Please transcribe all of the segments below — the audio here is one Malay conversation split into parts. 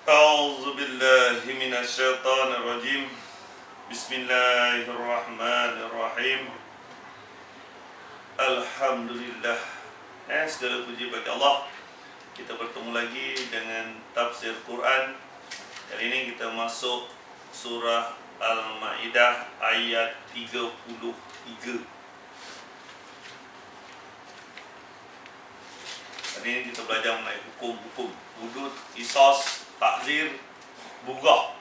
A'udzu billahi minasyaitonir rajim. Bismillahirrahmanirrahim. Alhamdulillah. Segala puji bagi Allah. Kita bertemu lagi dengan tafsir Quran. Kali ini kita masuk surah Al-Maidah ayat 33. Hari ini kita belajar mengenai hukum-hukum hudud, qisas, takzir, bugah.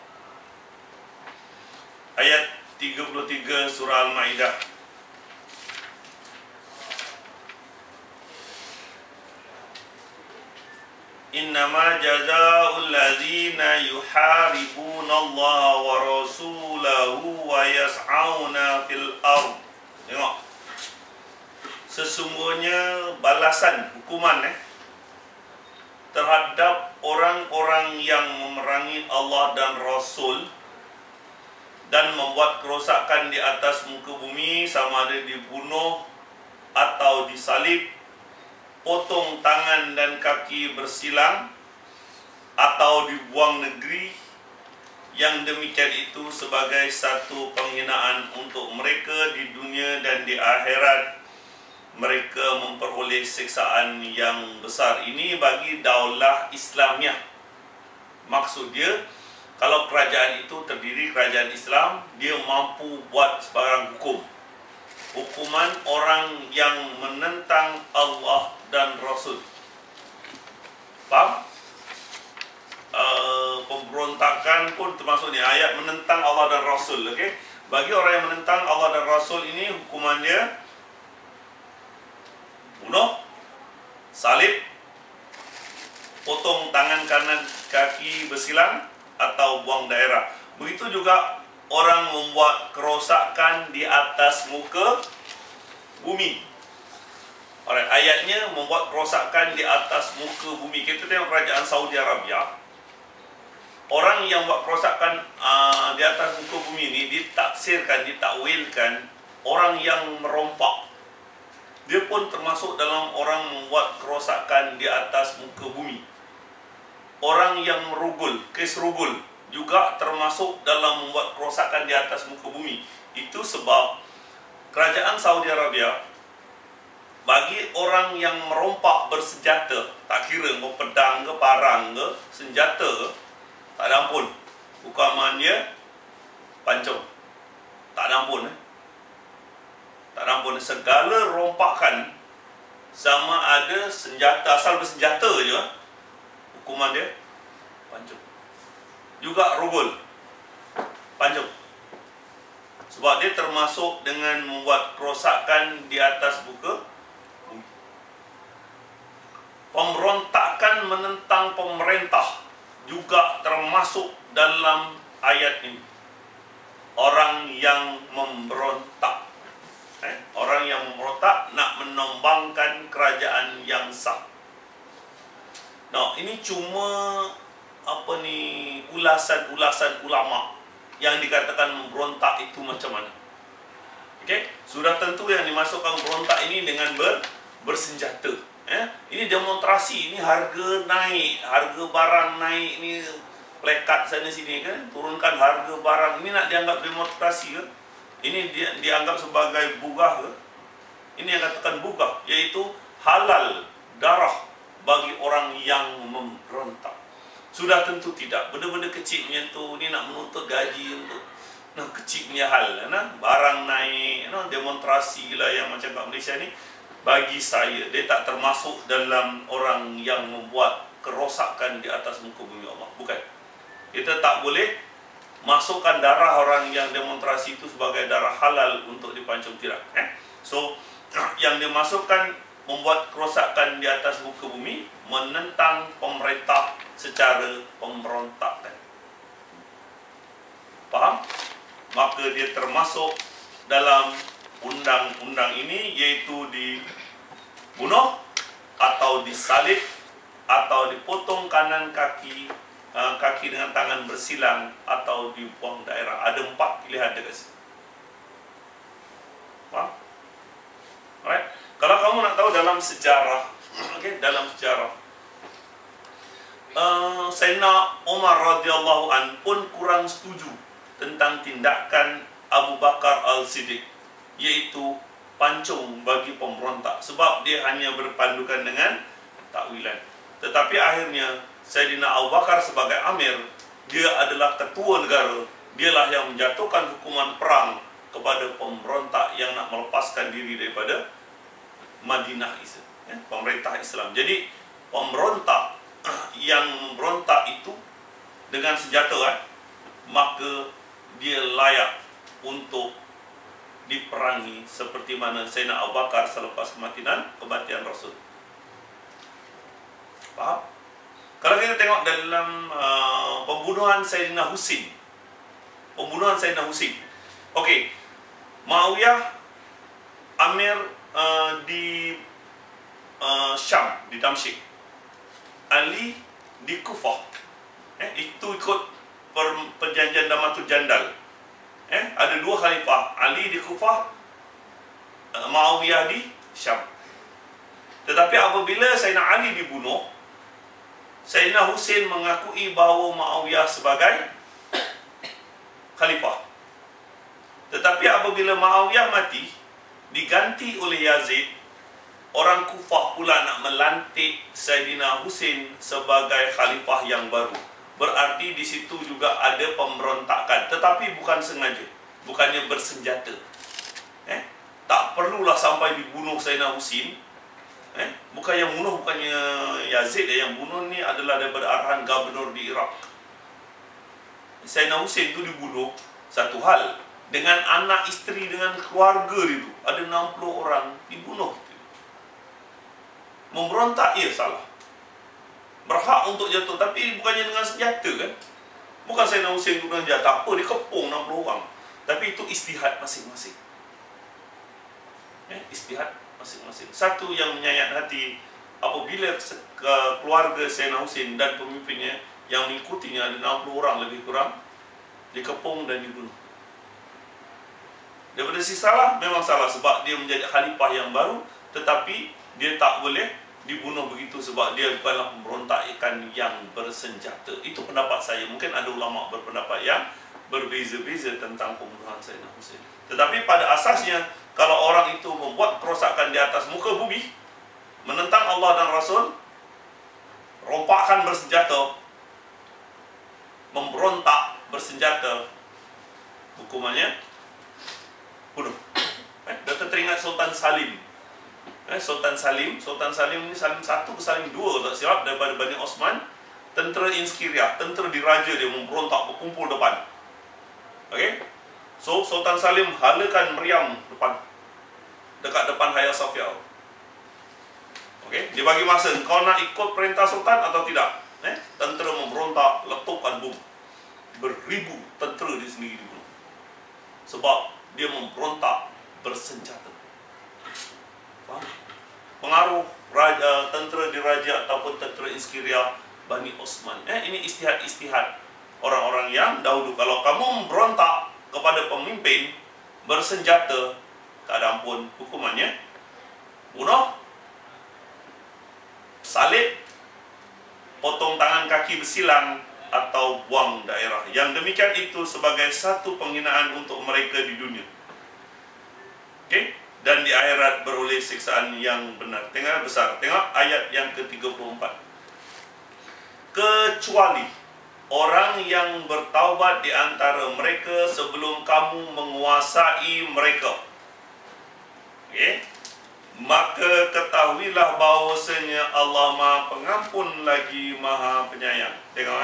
Ayat 33 surah Al-Maidah. Innama jazaa'ul ladzina yuharibuna Allah wa rasulahu wa yas'auna fil ard. Tengok. Sesungguhnya balasan hukuman terhadap orang-orang yang memerangi Allah dan Rasul dan membuat kerosakan di atas muka bumi, sama ada dibunuh atau disalib, potong tangan dan kaki bersilang, atau dibuang negeri, yang demikian itu sebagai satu penghinaan untuk mereka di dunia dan di akhirat. Mereka memperoleh siksaan yang besar. Ini bagi daulah Islamiah. Maksud dia, kalau kerajaan itu terdiri kerajaan Islam, dia mampu buat sebarang hukum. Hukuman orang yang menentang Allah dan Rasul. Faham? Pemberontakan pun termasuk ni, ayat menentang Allah dan Rasul. Okay? Bagi orang yang menentang Allah dan Rasul ini, hukumannya bunuh, salib, potong tangan kanan kaki bersilang, atau buang daerah. Begitu juga orang membuat kerosakan di atas muka bumi. Alright, ayatnya membuat kerosakan di atas muka bumi. Kita tengok kerajaan Saudi Arabia. Orang yang buat kerosakan di atas muka bumi ini ditafsirkan, ditakwilkan orang yang merompak. Dia pun termasuk dalam orang membuat kerosakan di atas muka bumi. Orang yang merugul, kes rugul, juga termasuk dalam membuat kerosakan di atas muka bumi. Itu sebab kerajaan Saudi Arabia, bagi orang yang merompak bersenjata, tak kira mau pedang ke, parang ke, senjata ke, tak ada ampun. Hukumannya pancung. Tak ada ampun. Tak ada ampun. Segala rompakan, sama ada senjata, asal bersenjata je, hukuman dia pancung. Juga rugul, pancung. Sebab dia termasuk dengan membuat kerosakan di atas muka bumi. Pemberontakan menentang pemerintah juga termasuk dalam ayat ini. Orang yang memberontak, orang yang memberontak nak menombangkan kerajaan yang sah. Nah, ini cuma ulasan-ulasan ulama yang dikatakan memberontak itu macam mana. Okey, sudah tentu yang dimasukkan berontak ini dengan bersenjata. Ini demonstrasi, ini harga naik, harga barang naik, ini plekat sana sini kan, turunkan harga barang. Ini nak dianggap demonstrasi ke? Ini dianggap sebagai bugah ke? Ini yang katakan bugah, iaitu halal darah bagi orang yang memberontak. Sudah tentu tidak. Benda-benda kecil macam tu, ni nak menuntut gaji untuk kecil punya hal, barang naik, demonstrasi lah yang macam kat Malaysia ni. Bagi saya, dia tak termasuk dalam orang yang membuat kerosakan di atas muka bumi Allah. Bukan. Kita tak boleh masukkan darah orang yang demonstrasi itu sebagai darah halal untuk dipancung, tidak. So, yang dimasukkan membuat kerosakan di atas muka bumi, menentang pemerintah secara pemberontakan. Faham? Maka dia termasuk dalam undang-undang ini, iaitu dibunuh atau disalib atau dipotong kanan kaki, kaki dengan tangan bersilang, atau dibuang daerah. Ada 4 pilihan dia guys. Faham? Alright. Kalau kamu nak tahu dalam sejarah, dalam sejarah Sayyidina Umar radhiyallahu an pun kurang setuju tentang tindakan Abu Bakar Al-Siddiq, iaitu pancung bagi pemberontak, sebab dia hanya berpandukan dengan takwilan. Tetapi akhirnya Sayyidina Abu Bakar sebagai amir, dia adalah ketua negara, dialah yang menjatuhkan hukuman perang kepada pemberontak yang nak melepaskan diri daripada Madinah Islam, pemerintah Islam. Jadi pemberontak yang memberontak itu dengan senjata, maka dia layak untuk diperangi seperti mana Sayyidina Abu Bakar selepas kematian Rasul. Faham? Kalau kita tengok dalam pembunuhan Sayyidina Husin, okey, Muawiyah amir di Syam, di Damsyik, Ali di Kufah. Itu ikut perjanjian Damatul Jandal. Ada dua khalifah, Ali di Kufah, Muawiyah di Syam. Tetapi apabila Sayyidina Ali dibunuh, Sayyidina Husin mengakui bahawa Muawiyah sebagai khalifah. Tetapi apabila Muawiyah mati, diganti oleh Yazid, orang Kufah pula nak melantik Sayyidina Husin sebagai khalifah yang baru. Berarti di situ juga ada pemberontakan, tetapi bukan sengaja, bukannya bersenjata. Tak perlulah sampai dibunuh Sayyidina Husin. Bukan yang bunuh, bukannya Yazid. Yang bunuh ni adalah daripada arahan gubernur di Iraq. Sayyidina Husin itu dibunuh, satu hal. Dengan anak isteri, dengan keluarga itu, ada 60 orang dibunuh. Memberontak, ia salah. Berhak untuk jatuh, tapi bukannya dengan senjata kan. Bukan Sayyidina Husin guna senjata, apa, dia kepung 60 orang. Tapi itu istihad masing-masing. Istihad masing-masing. Satu yang menyayat hati apabila keluarga Sayyidina Husin dan pemimpinnya yang mengikutinya ada 60 orang lebih kurang dikepung dan dibunuh. Daripada sisi salah, memang salah sebab dia menjadi khalifah yang baru, tetapi dia tak boleh dibunuh begitu sebab dia bukanlah pemberontakan yang bersenjata. Itu pendapat saya. Mungkin ada ulama berpendapat yang berbeza-beza tentang pembunuhan Sayyidina Husin. Tetapi pada asasnya, kalau orang itu membuat kerosakan di atas muka bumi, menentang Allah dan Rasul, rompakan bersenjata, memberontak bersenjata, hukumannya bunuh. Kita teringat Sultan Salim. Sultan Salim ni Salim 1 ke Salim 2 tak silap, daripada Bani Osman, tentera Inskiriah, tentera diraja dia memberontak berkumpul depan. Okey. So Sultan Salim halakan meriam dekat depan Hagia Sophia. Okey, dia bagi masa, kau nak ikut perintah sultan atau tidak? Tentera memberontak, letupkan bom. Beribu tentera dia sendiri dibunuh. Sebab dia memberontak bersenjata. Faham? Pengaruh raja, tentera diraja ataupun tentera Inskiriah Bani Osman. Ini istihad-istihad orang-orang yang dahulu. Kalau kamu memberontak kepada pemimpin bersenjata, tak ada ampun hukumannya. Bunuh, salib, potong tangan kaki bersilang, atau buang daerah. Yang demikian itu sebagai satu penghinaan untuk mereka di dunia. Okey? Dan di akhirat beroleh siksaan yang benar. Tengok besar. Tengok ayat yang ke-34. Kecuali orang yang bertaubat di antara mereka sebelum kamu menguasai mereka. Okey? Maka ketahuilah bahawasanya Allah Maha Pengampun lagi Maha Penyayang. Tengok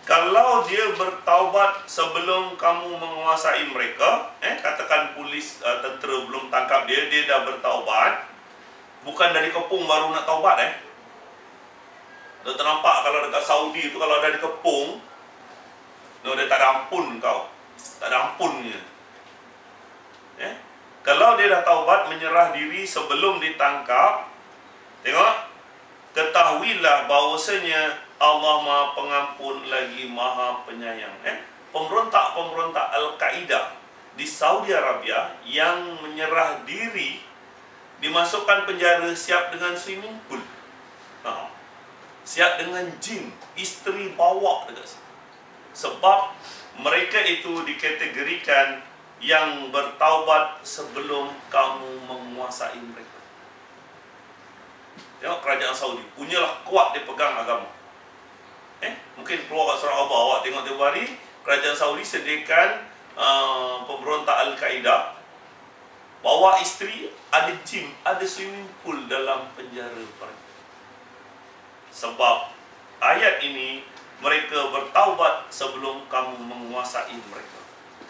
kalau dia bertaubat sebelum kamu menguasai mereka, katakan polis, tentera belum tangkap dia dah bertaubat, bukan dari kepung baru nak taubat. Dah ternampak kalau dekat Saudi tu, kalau dah dikepung, dia tak ada ampun kau, tak ada ampunnya. Kalau dia dah taubat, menyerah diri sebelum ditangkap, tengok, ketahuilah bahawasanya Allah Maha Pengampun lagi Maha Penyayang. Pemberontak-pemberontak Al-Qaeda di Saudi Arabia yang menyerah diri dimasukkan penjara siap dengan swimming pool. siap dengan jin, isteri bawa dekat situ. Sebab mereka itu dikategorikan yang bertaubat sebelum kamu menguasai mereka. Tengok kerajaan Saudi, punyalah kuat dia pegang agama. Mungkin keluar kat surah Al-Baqarah, awak tengok tiap hari, kerajaan Saudi sediakan pemberontak Al-Qaeda, bawa isteri, ada gym, ada swimming pool dalam penjara mereka. Sebab ayat ini, mereka bertaubat sebelum kamu menguasai mereka.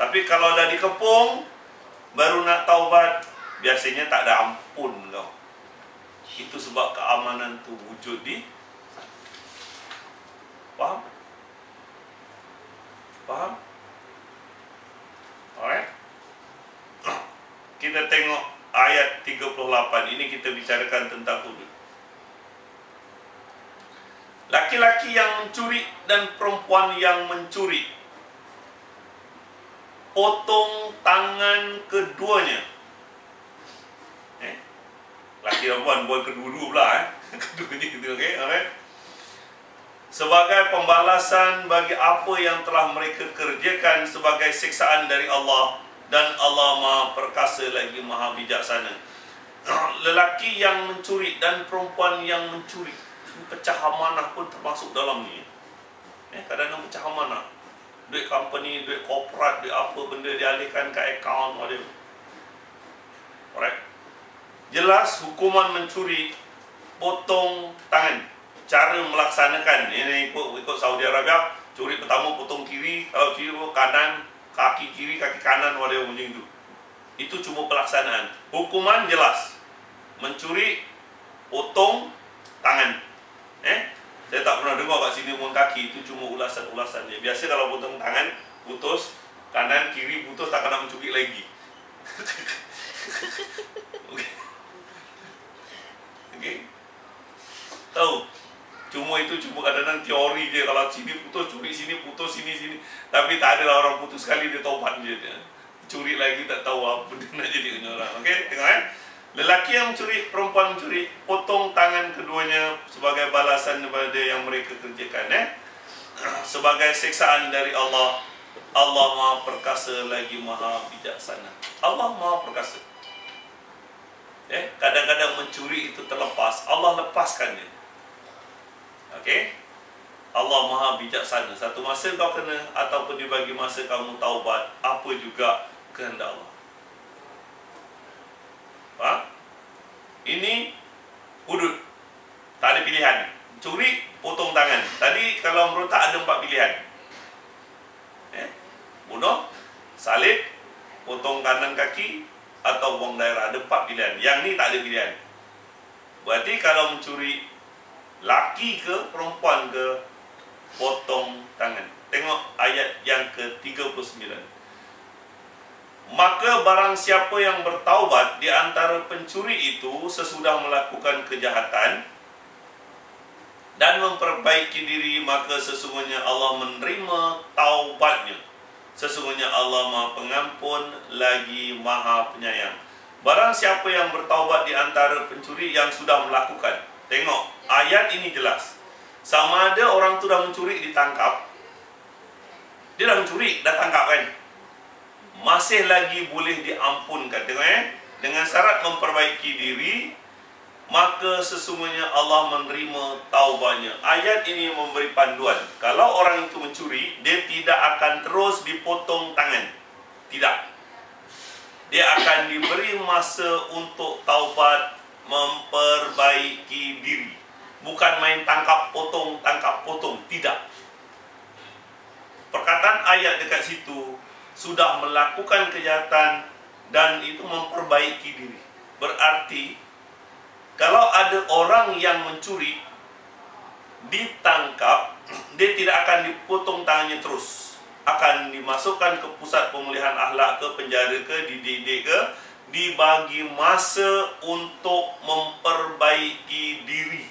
Tapi kalau dah dikepung, baru nak taubat, biasanya tak ada ampun kau. Itu sebab keamanan tu wujud di. Faham? Faham? Alright. Kita tengok ayat 38. Ini kita bicarakan tentang hudud. Laki-laki yang mencuri dan perempuan yang mencuri, potong tangan keduanya. Laki dan perempuan, bukan kedua-dua pula. Keduanya gitu, okay? Alright. Sebagai pembalasan bagi apa yang telah mereka kerjakan sebagai siksaan dari Allah, dan Allah Maha Perkasa lagi Maha Bijaksana. Lelaki yang mencuri dan perempuan yang mencuri, pecah amanah pun termasuk dalam ni. Kadang-kadang pecah amanah, duit company, duit korporat, duit apa benda dialihkan ke akaun whatever. Alright. Jelas hukuman mencuri, potong tangan. Cara melaksanakan ini ikut Saudi Arabia, curi pertama potong kiri, kalau kiri kanan, kaki kiri, kaki kanan, whatever macam itu. Itu cuma pelaksanaan. Hukuman jelas. Mencuri, potong tangan. Saya tak pernah dengar kat sini potong kaki, itu cuma ulasan-ulasan je. Biasa kalau potong tangan, putus, kanan, kiri, putus, tak kena mencuri lagi. Okay. Tahu? Cuma itu cuma kadang-kadang teori je. Kalau sini putus, curi sini, putus sini. Tapi tak ada lah orang putus sekali dia taubat je. Curi lagi tak tahu apa dia nak jadi punya orang. Okey, tengok lelaki yang mencuri, perempuan mencuri, potong tangan keduanya sebagai balasan daripada yang mereka kerjakan. Sebagai siksaan dari Allah. Allah Maha Perkasa lagi Maha Bijaksana. Allah Maha Perkasa. Kadang-kadang mencuri itu terlepas, Allah lepaskan dia. Okey? Allah Maha Bijaksana. Satu masa kau kena, ataupun dibagi masa kamu taubat, apa juga kehendak Allah. Faham? Ini hudud. Tak ada pilihan. Curi, potong tangan. Tadi kalau merontak ada 4 pilihan. Bunuh, salib, potong kanan kaki, atau buang daerah. Ada 4 pilihan. Yang ni tak ada pilihan. Berarti kalau mencuri, laki ke perempuan ke, potong tangan. Tengok ayat yang ke-39. Maka barang siapa yang bertaubat di antara pencuri itu sesudah melakukan kejahatan dan memperbaiki diri, maka sesungguhnya Allah menerima taubatnya. Sesungguhnya Allah Maha Pengampun lagi Maha Penyayang. Barang siapa yang bertaubat di antara pencuri yang sudah melakukan. Tengok, ayat ini jelas. Sama ada orang tu dah mencuri, ditangkap. Dia dah mencuri, dah tangkap kan, masih lagi boleh diampunkan. Tengok dengan syarat memperbaiki diri, maka sesungguhnya Allah menerima taubatnya. Ayat ini memberi panduan. Kalau orang itu mencuri, dia tidak akan terus dipotong tangan. Tidak. Dia akan diberi masa untuk taubat, memperbaiki diri. Bukan main tangkap potong. Tidak. Perkataan ayat dekat situ, sudah melakukan kejahatan dan itu memperbaiki diri. Berarti kalau ada orang yang mencuri, ditangkap, dia tidak akan dipotong tangannya terus. Akan dimasukkan ke pusat pemulihan akhlak ke, penjara ke, dididik ke, dibagi masa untuk memperbaiki diri.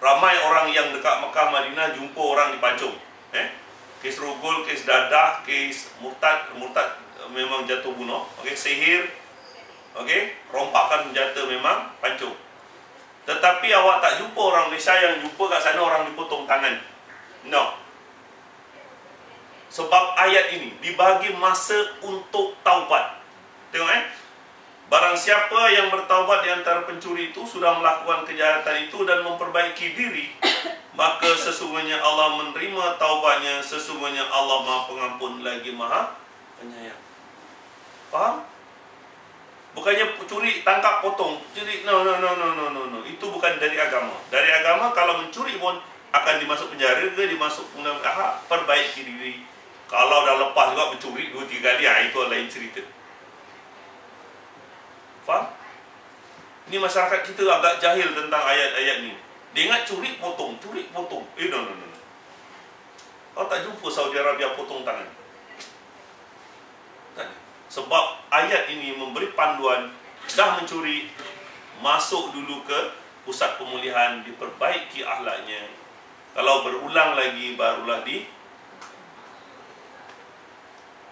Ramai orang yang dekat Mekah Madinah jumpa orang dipancung. Kes rogol, kes dadah, kes murtad memang jatuh bunuh. Okey, sihir, okey, rompakan senjata memang pancung. Tetapi awak tak jumpa orang Malaysia yang jumpa kat sana orang dipotong tangan. No. Sebab ayat ini dibagi masa untuk taubat. Tengok barang siapa yang bertaubat di antara pencuri itu sudah melakukan kejahatan itu dan memperbaiki diri, maka sesungguhnya Allah menerima taubatnya, sesungguhnya Allah Maha Pengampun lagi Maha Penyayang. Faham? Bukannya curi tangkap potong, curi no. Itu bukan dari agama. Dari agama kalau mencuri pun akan dimasuk penjara ke dimasuk perbaiki diri. Kalau dah lepas juga mencuri 2-3 kali, itu lain cerita. Faham? Ini masyarakat kita agak jahil tentang ayat-ayat ni. Dia ingat curi potong. No. Kau tak jumpa Saudi Arabia potong tangan. Tak. Sebab ayat ini memberi panduan, dah mencuri, masuk dulu ke pusat pemulihan, diperbaiki akhlaknya. Kalau berulang lagi, barulah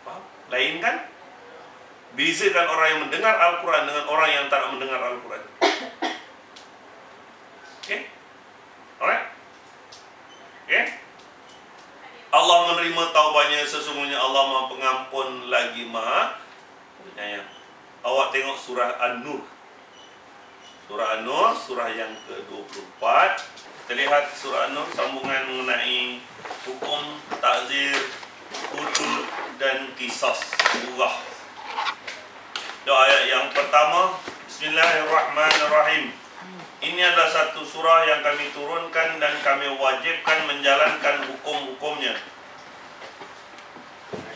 faham? Lain kan? Bezakan orang yang mendengar Al-Quran dengan orang yang tak mendengar Al-Quran. Okay? Alright? Okay? Allah menerima taubatnya, sesungguhnya Allah Maha Pengampun lagi Maha Penyayang. Awak tengok surah An-Nur. Surah An-Nur, surah yang ke-24. Kita lihat surah An-Nur sambungan mengenai hukum, takzir, hudud dan qisas. Ayat yang pertama, Bismillahirrahmanirrahim. Ini adalah satu surah yang kami turunkan dan kami wajibkan menjalankan hukum-hukumnya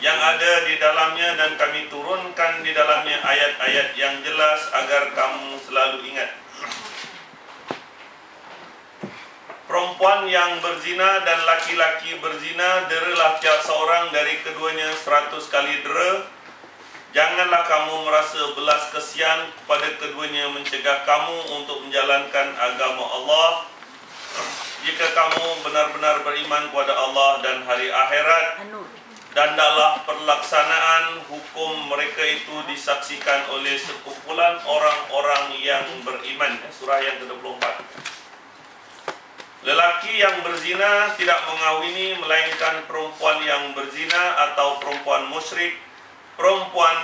yang ada di dalamnya, dan kami turunkan di dalamnya ayat-ayat yang jelas agar kamu selalu ingat. Perempuan yang berzina dan laki-laki berzina, deralah tiap seorang dari keduanya 100 kali dera. Janganlah kamu merasa belas kesian kepada keduanya mencegah kamu untuk menjalankan agama Allah. Jika kamu benar-benar beriman kepada Allah dan hari akhirat, dan hendaklah pelaksanaan hukum mereka itu disaksikan oleh sekumpulan orang-orang yang beriman. Surah yang ke-24. Lelaki yang berzina tidak mengawini melainkan perempuan yang berzina atau perempuan musyrik. Perempuan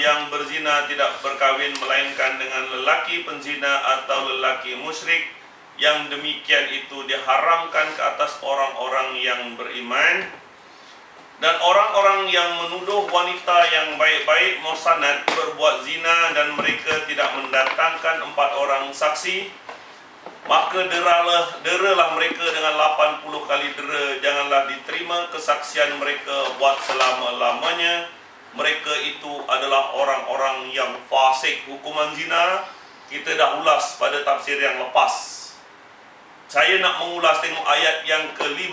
yang berzina tidak berkahwin melainkan dengan lelaki penzina atau lelaki musyrik. Yang demikian itu diharamkan ke atas orang-orang yang beriman. Dan orang-orang yang menuduh wanita yang baik-baik muhsanat berbuat zina dan mereka tidak mendatangkan 4 orang saksi, maka deralah mereka dengan 80 kali dera. Janganlah diterima kesaksian mereka buat selama-lamanya. Mereka itu adalah orang-orang yang fasik. Hukuman zina kita dah ulas pada tafsir yang lepas. Saya nak mengulas, tengok ayat yang ke-5.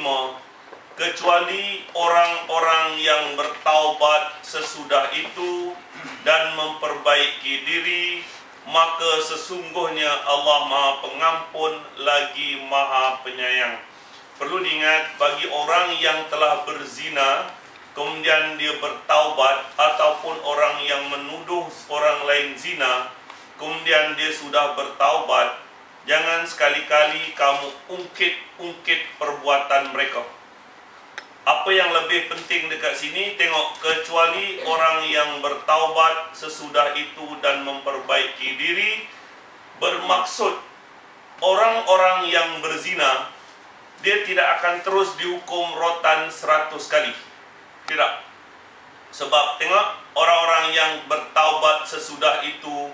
Kecuali orang-orang yang bertaubat sesudah itu dan memperbaiki diri, maka sesungguhnya Allah Maha Pengampun lagi Maha Penyayang. Perlu diingat, bagi orang yang telah berzina kemudian dia bertaubat, ataupun orang yang menuduh orang lain zina kemudian dia sudah bertaubat, jangan sekali-kali kamu ungkit perbuatan mereka. Apa yang lebih penting dekat sini, tengok, kecuali orang yang bertaubat sesudah itu dan memperbaiki diri, bermaksud orang-orang yang berzina dia tidak akan terus dihukum rotan 100 kali. Tidak. Sebab tengok, orang-orang yang bertaubat sesudah itu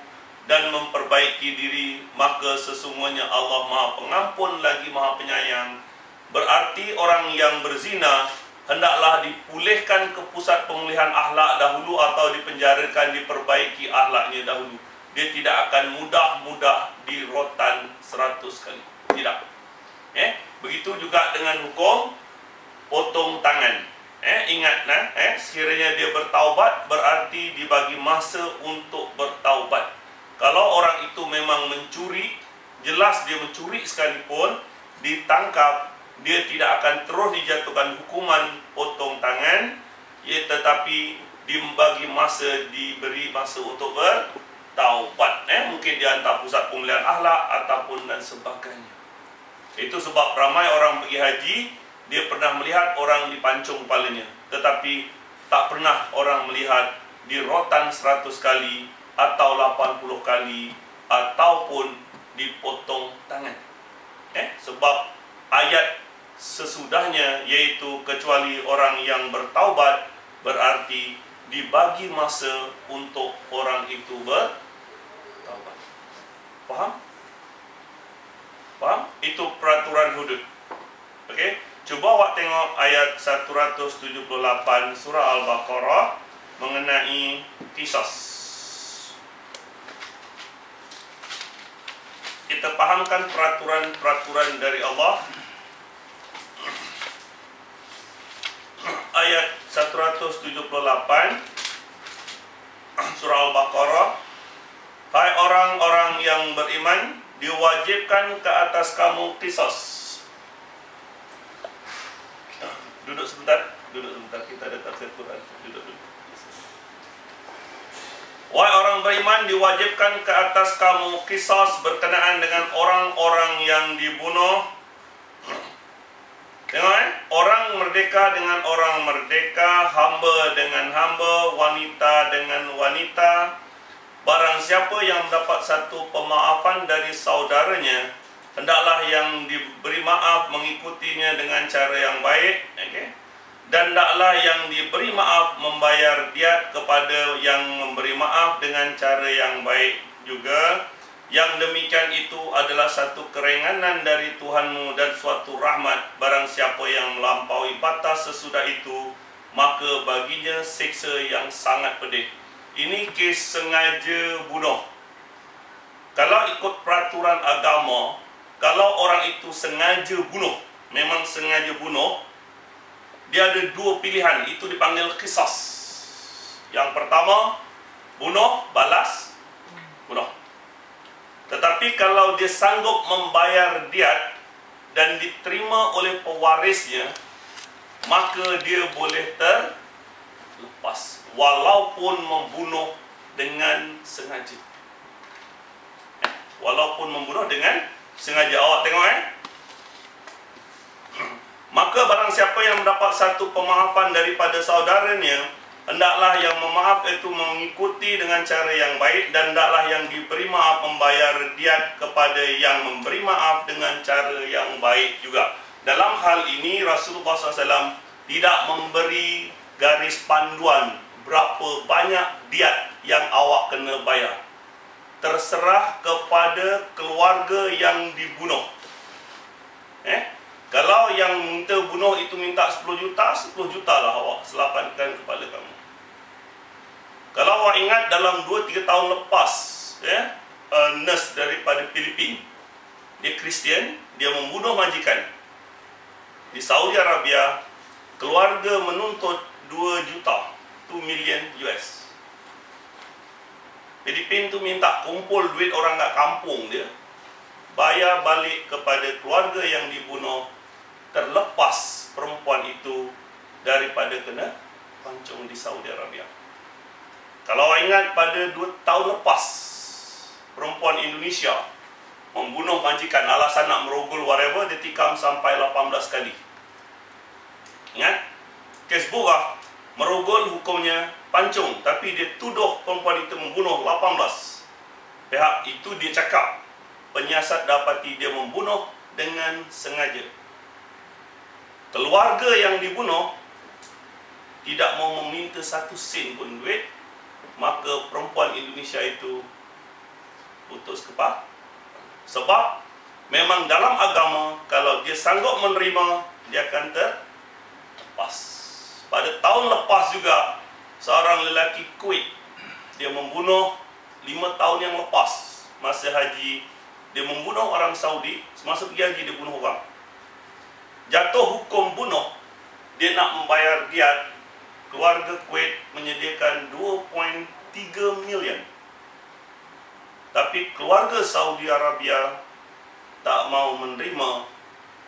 dan memperbaiki diri, maka sesungguhnya Allah Maha Pengampun lagi Maha Penyayang. Berarti orang yang berzina hendaklah dipulihkan ke pusat pemulihan akhlak dahulu, atau dipenjarakan, diperbaiki akhlaknya dahulu. Dia tidak akan mudah-mudah dirotan 100 kali. Tidak. Begitu juga dengan hukum potong tangan. Ingatlah, sekiranya dia bertaubat, berarti dibagi masa untuk bertaubat. Kalau orang itu memang mencuri, jelas dia mencuri sekalipun, ditangkap, dia tidak akan terus dijatuhkan hukuman potong tangan, tetapi dibagi masa, diberi masa untuk bertaubat. taubat, mungkin dia hantar pusat pemulihan akhlak ataupun dan sebagainya. Itu sebab ramai orang pergi haji, dia pernah melihat orang dipancung kepalanya, tetapi tak pernah orang melihat dirotan 100 kali atau 80 kali ataupun dipotong tangan. Sebab ayat sesudahnya, yaitu kecuali orang yang bertaubat, berarti dibagi masa untuk orang itu bertaubat. Faham? Faham? Itu peraturan hudud. Okey, cuba awak tengok ayat 178 surah Al-Baqarah mengenai qisas. Kita fahamkan peraturan-peraturan dari Allah. Ayat 178 surah Al-Baqarah. Hai orang-orang yang beriman, diwajibkan ke atas kamu qisas. Duduk sebentar, kita ada tafsir Quran. Duduk. Wahai orang beriman, diwajibkan ke atas kamu qisas berkenaan dengan orang-orang yang dibunuh. Tengok orang merdeka dengan orang merdeka, hamba dengan hamba, wanita dengan wanita. Barang siapa yang mendapat satu pemaafan dari saudaranya, hendaklah yang diberi maaf mengikutinya dengan cara yang baik. Dan hendaklah yang diberi maaf membayar diat kepada yang memberi maaf dengan cara yang baik juga. Yang demikian itu adalah satu keringanan dari Tuhanmu dan suatu rahmat. Barang siapa yang melampaui batas sesudah itu, maka baginya siksa yang sangat pedih. Ini kes sengaja bunuh. Kalau ikut peraturan agama, kalau orang itu sengaja bunuh, memang sengaja bunuh, dia ada dua pilihan. Itu dipanggil qisas. Yang pertama, bunuh, balas, bunuh. Tetapi kalau dia sanggup membayar diat dan diterima oleh pewarisnya, maka dia boleh terlepas, walaupun membunuh dengan sengaja. Walaupun membunuh dengan sengaja. Awak tengok Maka barang siapa yang mendapat satu pemaafan daripada saudaranya, hendaklah yang memaaf itu mengikuti dengan cara yang baik, dan hendaklah yang diberi maaf membayar diat kepada yang memberi maaf dengan cara yang baik juga. Dalam hal ini Rasulullah SAW tidak memberi garis panduan berapa banyak diat yang awak kena bayar. Terserah kepada keluarga yang dibunuh. Kalau yang minta bunuh itu minta 10 juta, 10 juta lah awak selamatkan kepala kamu. Kalau awak ingat dalam 2-3 tahun lepas, nurse daripada Filipina, dia Kristian, dia membunuh majikan. Di Saudi Arabia, keluarga menuntut 2 juta, 2 million US. Filipina tu minta kumpul duit orang kat kampung dia, bayar balik kepada keluarga yang dibunuh, terlepas perempuan itu daripada kena pancung di Saudi Arabia. Kalau awak ingat pada 2 tahun lepas, perempuan Indonesia membunuh majikan alasan nak merogol whatever, dia tikam sampai 18 kali. Ingat? Kes Burah, merogol hukumnya pancung, tapi dia tuduh perempuan itu membunuh 18. Pihak itu dia cakap, penyiasat dapati dia membunuh dengan sengaja. Keluarga yang dibunuh tidak mau meminta 1 sen pun duit, maka perempuan Indonesia itu putus kepala. Sebab memang dalam agama, kalau dia sanggup menerima, dia akan terlepas. Pada tahun lepas juga, seorang lelaki Kuwait, dia membunuh 5 tahun yang lepas, masa haji, dia membunuh orang Saudi. Semasa pergi haji, dia bunuh orang. Jatuh hukum bunuh, dia nak membayar diat. Keluarga Kuwait menyediakan 2.3 million. Tapi keluarga Saudi Arabia tak mau menerima,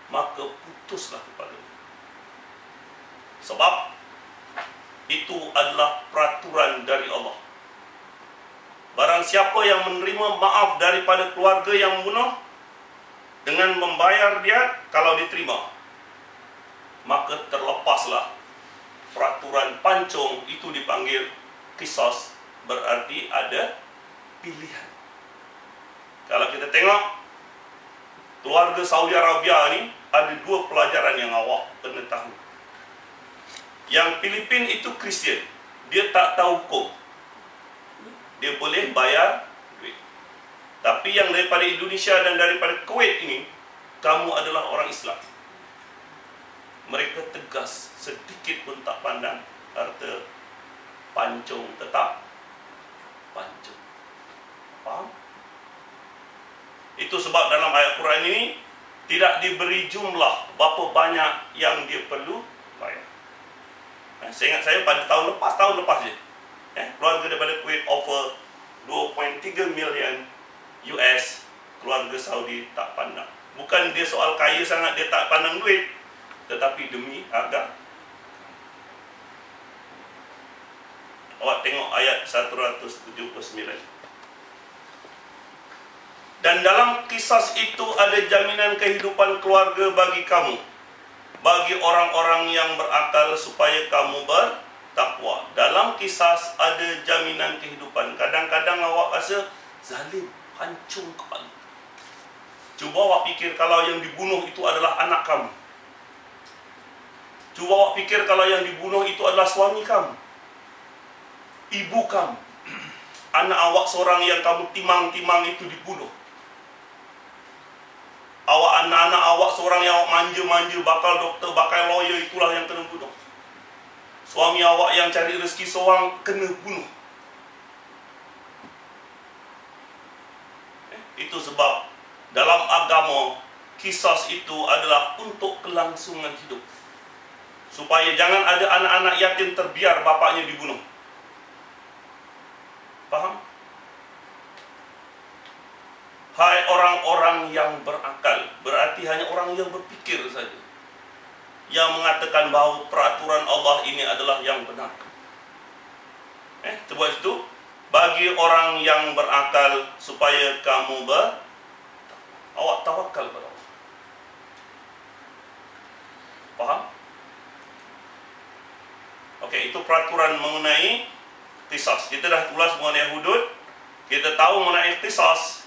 maka putuslah kepada. Sebab itu adalah peraturan dari Allah. Barang siapa yang menerima maaf daripada keluarga yang membunuh dengan membayar dia, kalau diterima, maka terlepaslah peraturan pancung, itu dipanggil qisas, berarti ada pilihan. Kalau kita tengok keluarga Saudi Arabia ni, ada dua pelajaran yang awak kena tahu. Yang Filipin itu Kristian, dia tak tahu hukum, dia boleh bayar duit. Tapi yang daripada Indonesia dan daripada Kuwait ini, kamu adalah orang Islam. Mereka tegas, sedikit pun tak pandang harta pancung, tetap pancung. Faham? Itu sebab dalam ayat Quran ini tidak diberi jumlah berapa banyak yang dia perlu bayar. Saya ingat saya pada tahun lepas je, keluarga daripada Kuwait offer 2.3 million US, keluarga Saudi tak pandang. Bukan dia soal kaya sangat, dia tak pandang duit, tetapi demi harga. Awak tengok ayat 179. Dan dalam qisas itu ada jaminan kehidupan keluarga bagi kamu, bagi orang-orang yang berakal, supaya kamu bertakwa. Dalam qisas ada jaminan kehidupan. Kadang-kadang awak rasa zalim, hancur kepala. Cuba awak fikir kalau yang dibunuh itu adalah anak kamu. Cuba awak fikir kalau yang dibunuh itu adalah suami kamu, ibu kamu, anak awak seorang yang kamu timang-timang itu dibunuh. Awak anak-anak awak seorang yang awak manja-manja, bakal doktor, bakal lawyer, itulah yang kena bunuh. Suami awak yang cari rezeki seorang kena bunuh. Itu sebab dalam agama, qisas itu adalah untuk kelangsungan hidup, supaya jangan ada anak-anak yatim terbiar bapaknya dibunuh. Faham? Hai orang-orang yang berakal, berarti hanya orang yang berfikir saja yang mengatakan bahawa peraturan Allah ini adalah yang benar. Sebab itu, bagi orang yang berakal, supaya kamu awak tawakal pada Allah. Faham? Okey, itu peraturan mengenai qisas. Kita dah ulas mengenai hudud, kita tahu mengenai qisas.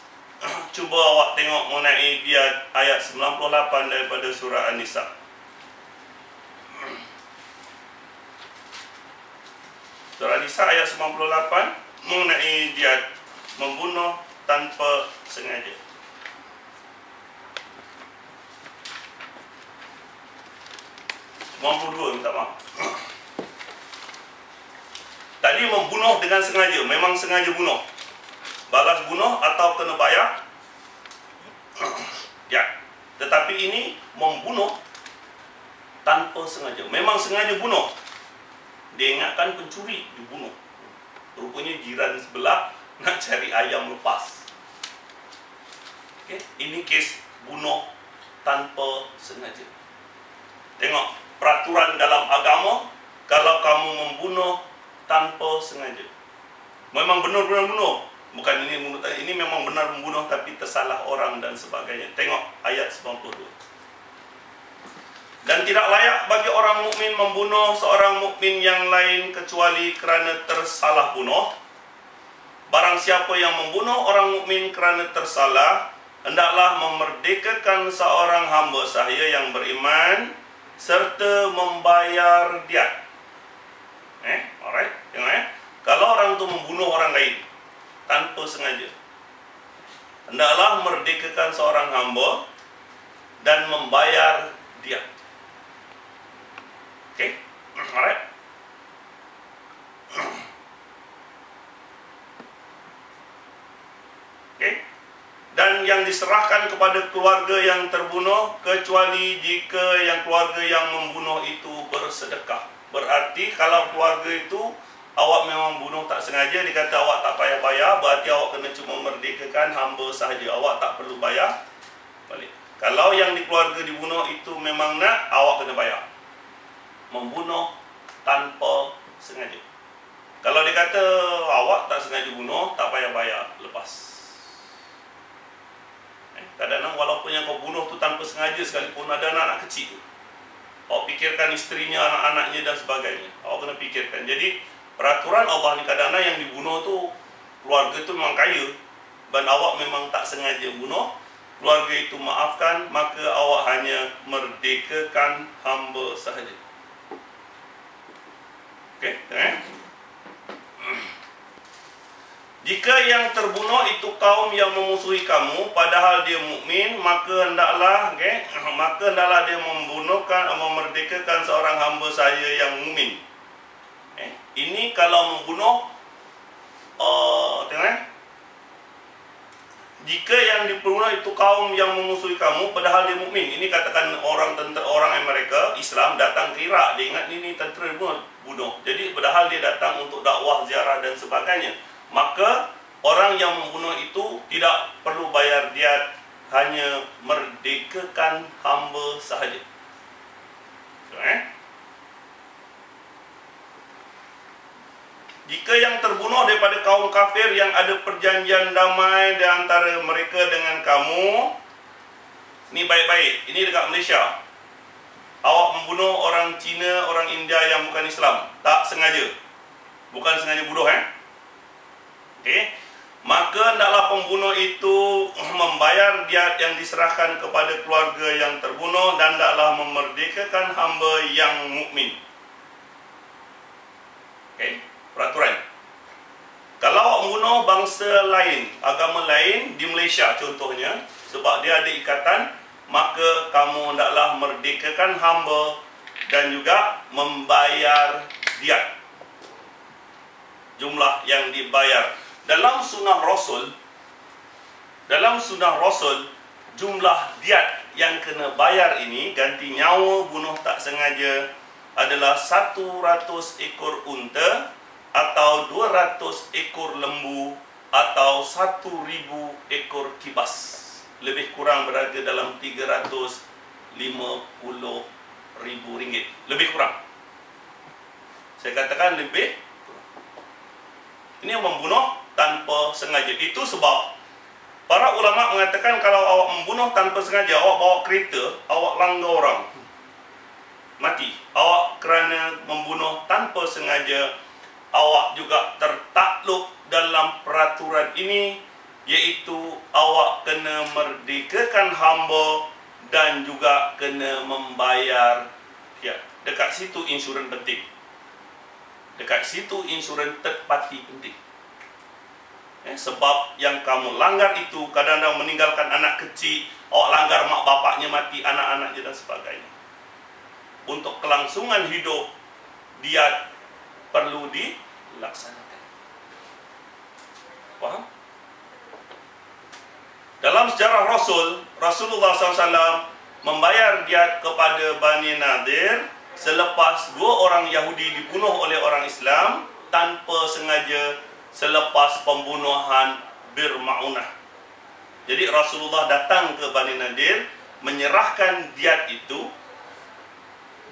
Cuba awak tengok mengenai dia ayat 98 daripada surah An-Nisa. Surah An-Nisa ayat 98 mengenai dia membunuh tanpa sengaja. Minta maaf. Tadi membunuh dengan sengaja, memang sengaja bunuh. Balas bunuh atau kena bayar? Ya. Tetapi ini membunuh tanpa sengaja. Memang sengaja bunuh. Dia ingatkan pencuri, dibunuh. Rupanya jiran sebelah nak cari ayam lepas. Okay. Ini kes bunuh tanpa sengaja. Tengok, peraturan dalam agama, kalau kamu membunuh tanpa sengaja, memang benar-benar bunuh. Bukan ini memang benar membunuh tapi tersalah orang dan sebagainya. Tengok ayat 92. Dan tidak layak bagi orang mukmin membunuh seorang mukmin yang lain kecuali kerana tersalah bunuh. Barang siapa yang membunuh orang mukmin kerana tersalah, hendaklah memerdekakan seorang hamba sahaya yang beriman serta membayar diat. Alright, tengok kalau orang tu membunuh orang lain tanpa sengaja, hendaklah merdekakan seorang hamba dan membayar diat. Okey, alright. Okey. Dan yang diserahkan kepada keluarga yang terbunuh, kecuali jika yang keluarga yang membunuh itu bersedekah. Berarti kalau keluarga itu awak memang bunuh tak sengaja, dikata awak tak payah bayar, berarti awak kena cuma merdekakan hamba sahaja, awak tak perlu bayar balik. Kalau yang di keluarga dibunuh itu memang nak, awak kena bayar. Membunuh tanpa sengaja. Kalau dia dia kata awak tak sengaja bunuh, tak payah bayar, lepas. Kadang-kadang walaupun yang kau bunuh tu tanpa sengaja sekalipun, ada anak-anak kecil tu, awak fikirkan isterinya, anak-anaknya dan sebagainya. Awak kena fikirkan. Jadi peraturan Allah ni kadang-kadang yang dibunuh tu keluarga tu memang kaya, dan awak memang tak sengaja bunuh, keluarga itu maafkan, maka awak hanya merdekakan hamba sahaja. Okey, jika yang terbunuh itu kaum yang memusuhi kamu padahal dia mukmin, maka hendaklah dia memerdekakan seorang hamba saya yang mukmin. Ini kalau membunuh jika yang dibunuh itu kaum yang memusuhi kamu padahal dia mukmin. Ini katakan orang Amerika Islam datang ke Iraq, dia ingat ini tentera bunuh. Jadi padahal dia datang untuk dakwah, ziarah dan sebagainya, maka orang yang membunuh itu tidak perlu bayar diat, hanya merdekakan hamba sahaja. Jika yang terbunuh daripada kaum kafir yang ada perjanjian damai di antara mereka dengan kamu, ini baik-baik, ini dekat Malaysia, awak membunuh orang Cina, orang India yang bukan Islam, tak sengaja, bukan sengaja bunuh, maka hendaklah pembunuh itu membayar diat yang diserahkan kepada keluarga yang terbunuh, dan hendaklah memerdekakan hamba yang mukmin. Peraturan. Kalau awak membunuh bangsa lain, agama lain di Malaysia contohnya, sebab dia ada ikatan, maka kamu hendaklah merdekakan hamba dan juga membayar diat. Jumlah yang dibayar dalam sunnah Rasul, jumlah diat yang kena bayar ini, ganti nyawa bunuh tak sengaja, adalah 100 ekor unta, atau 200 ekor lembu, atau 1000 ekor kibas. Lebih kurang berharga dalam 350,000 ringgit. Lebih kurang. Saya katakan lebih. Ini membunuh tanpa sengaja. Itu sebab para ulama mengatakan kalau awak membunuh tanpa sengaja, awak bawa kereta, awak langgar orang, mati. Awak kerana membunuh tanpa sengaja, awak juga tertakluk dalam peraturan ini, iaitu awak kena merdekakan hamba dan juga kena membayar. Ya, dekat situ insurans penting. Dekat situ insurans third party penting. Sebab yang kamu langgar itu kadang-kadang meninggalkan anak kecil, awak langgar mak bapaknya mati, anak-anaknya dan sebagainya. Untuk kelangsungan hidup, dia perlu dilaksanakan. Faham? Dalam sejarah Rasulullah SAW membayar diat kepada Bani Nadir selepas 2 orang Yahudi dibunuh oleh orang Islam tanpa sengaja selepas pembunuhan Bir Ma'unah. Jadi Rasulullah datang ke Bani Nadir menyerahkan diat itu.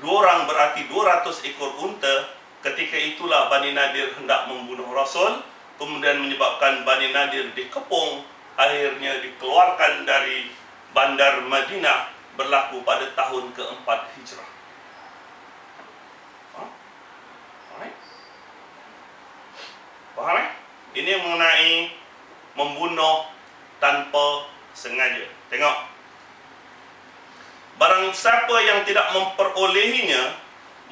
2 orang berarti 200 ekor unta. Ketika itulah Bani Nadir hendak membunuh Rasul, kemudian menyebabkan Bani Nadir dikepung, akhirnya dikeluarkan dari bandar Madinah, berlaku pada tahun ke-4 Hijrah. Faham? Ini mengenai membunuh tanpa sengaja. Tengok. Barang siapa yang tidak memperolehinya,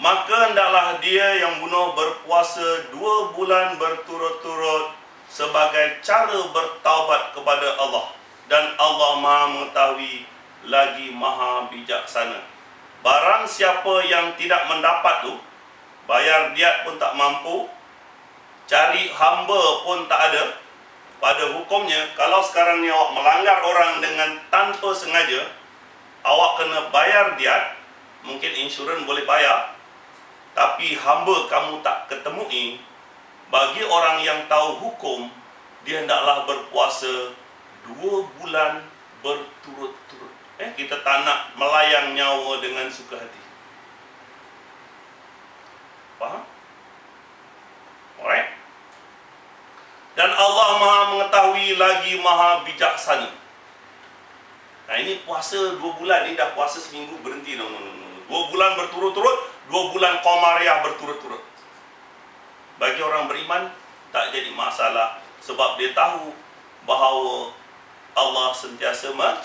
maka hendaklah dia yang bunuh berpuasa 2 bulan berturut-turut sebagai cara bertaubat kepada Allah. Dan Allah Maha mengetahui lagi Maha bijaksana. Barang siapa yang tidak mendapat tu, bayar diat pun tak mampu, cari hamba pun tak ada, pada hukumnya, kalau sekarang ni awak melanggar orang dengan tanpa sengaja, awak kena bayar diat. Mungkin insurans boleh bayar, tapi hamba kamu tak ketemui. Bagi orang yang tahu hukum, dia hendaklah berpuasa 2 bulan berturut-turut. Kita tak nak melayang nyawa dengan suka hati. Faham? Alright? dan Allah Maha mengetahui lagi Maha bijaksana. Nah, ini puasa 2 bulan ni dah puasa seminggu berhenti. 2 bulan berturut-turut, 2 bulan Qamariah berturut-turut. Bagi orang beriman tak jadi masalah sebab dia tahu bahawa Allah sentiasa melihat.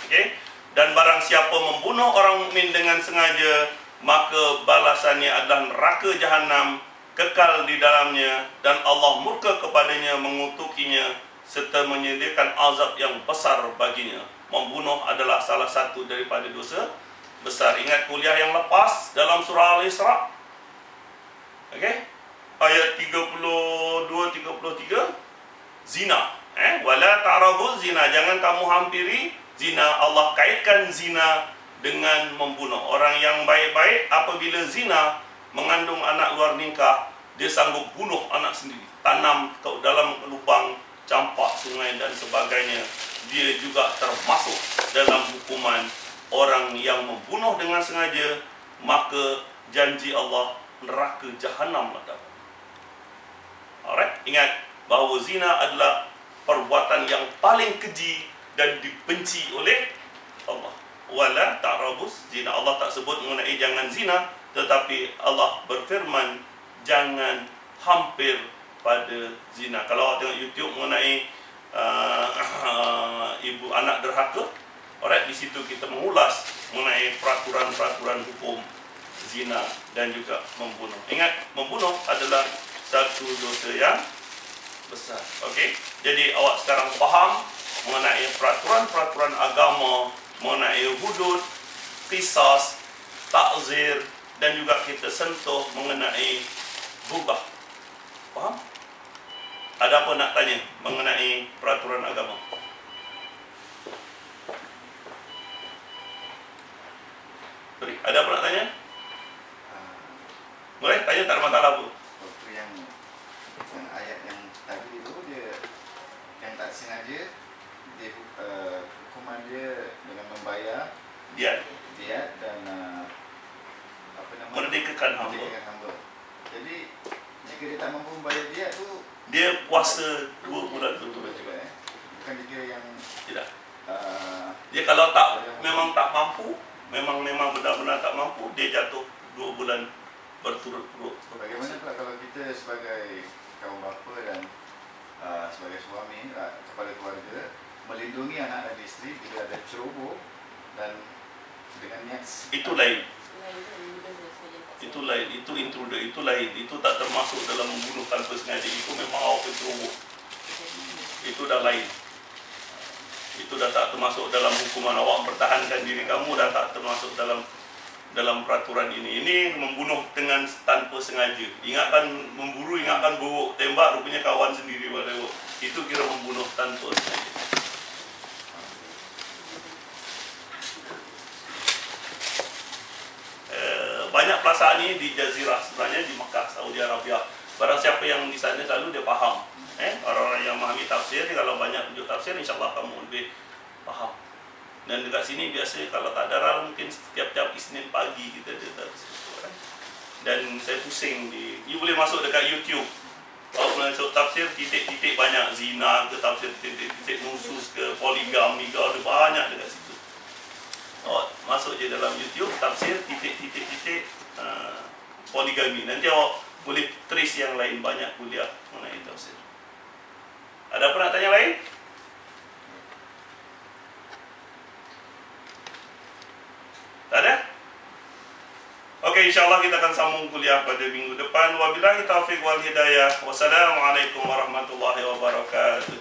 Okey? Dan barang siapa membunuh orang mukmin dengan sengaja, maka balasannya adalah neraka jahanam, kekal di dalamnya, dan Allah murka kepadanya, mengutukinya serta menyediakan azab yang besar baginya. Membunuh adalah salah satu daripada dosa besar. Ingat kuliah yang lepas dalam surah Al-Isra. Okey? Ayat 32-33, zina. Wala ta'rabuz zina, jangan kamu hampiri zina. Allah kaitkan zina dengan membunuh. Orang yang baik-baik apabila zina, mengandung anak luar nikah, dia sanggup bunuh anak sendiri, tanam ke dalam lubang, campak sungai dan sebagainya. Dia juga termasuk dalam hukuman orang yang membunuh dengan sengaja, maka janji Allah neraka jahanam ada. Alright, ingat bahawa zina adalah perbuatan yang paling keji dan dibenci oleh Allah. Wala ta'rabuz zina. Allah tak sebut mengenai jangan zina, tetapi Allah berfirman jangan hampir pada zina. Kalau awak tengok YouTube mengenai ibu anak derhaka, alright, di situ kita mengulas mengenai peraturan-peraturan hukum zina dan juga membunuh. Ingat, membunuh adalah satu dosa yang besar. Okey, jadi awak sekarang faham mengenai peraturan-peraturan agama, mengenai hudud, qisas, ta'zir, dan juga kita sentuh mengenai gubah. Faham? Ada apa nak tanya mengenai peraturan agama? Sorry, ada apa nak tanya? Boleh tanya, tak ada masalah apa. Waktu yang ayat yang tadi itu, dia yang tak sengaja, dia hukuman dia dengan membayar Diat dan apa nama, merdekakan hamba. merdekakan hamba. Jadi jika dia tak mampu membayar diat tu, Dia puasa 2 bulan betul berturut-turut. juga bukan dikira yang Tidak. Dia kalau memang tak mampu, memang benar-benar tak mampu, dia jatuh 2 bulan berturut-turut. Bagaimana pula kalau kita sebagai kaum bapa dan sebagai suami, kepala keluarga, melindungi anak dan isteri bila ada ceroboh dan dengan niat Itu lain. Itu lain, itu intruder, itu lain. Itu tak termasuk dalam membunuh tanpa sengaja. Itu memang awak penceroboh. Itu dah lain. Itu dah tak termasuk dalam hukuman. Awak pertahankan diri kamu dah tak termasuk dalam peraturan ini. Ini membunuh dengan tanpa sengaja. Ingatkan memburu, ingatkan buruk, tembak, rupanya kawan sendiri pada awak. Itu kira membunuh tanpa sengaja. Banyak perasaan ini di Jazirah, sebenarnya di Mekah, Saudi Arabia. Barang siapa yang di sana selalu dia faham. Orang-orang yang memahami tafsir, kalau banyak tunjuk tafsir, insyaAllah kamu lebih faham. Dan dekat sini biasa kalau tak daral, mungkin setiap Isnin pagi kita ada tafsir. Dan saya pusing you boleh masuk dekat YouTube. Kalau masuk tafsir, titik-titik banyak. Zina ke, tafsir titik-titik nusus ke, poligami ke, ada banyak dekat situ. Masuk je dalam YouTube, tafsir, titik-titik-titik poligami. Nanti awak boleh trace yang lain, banyak kuliah mengenai tafsir. Ada apa nak tanya lain? Tak ada? Okey, insyaAllah kita akan sambung kuliah pada minggu depan. Wabillahi taufiq wal hidayah. Wassalamualaikum warahmatullahi wabarakatuh.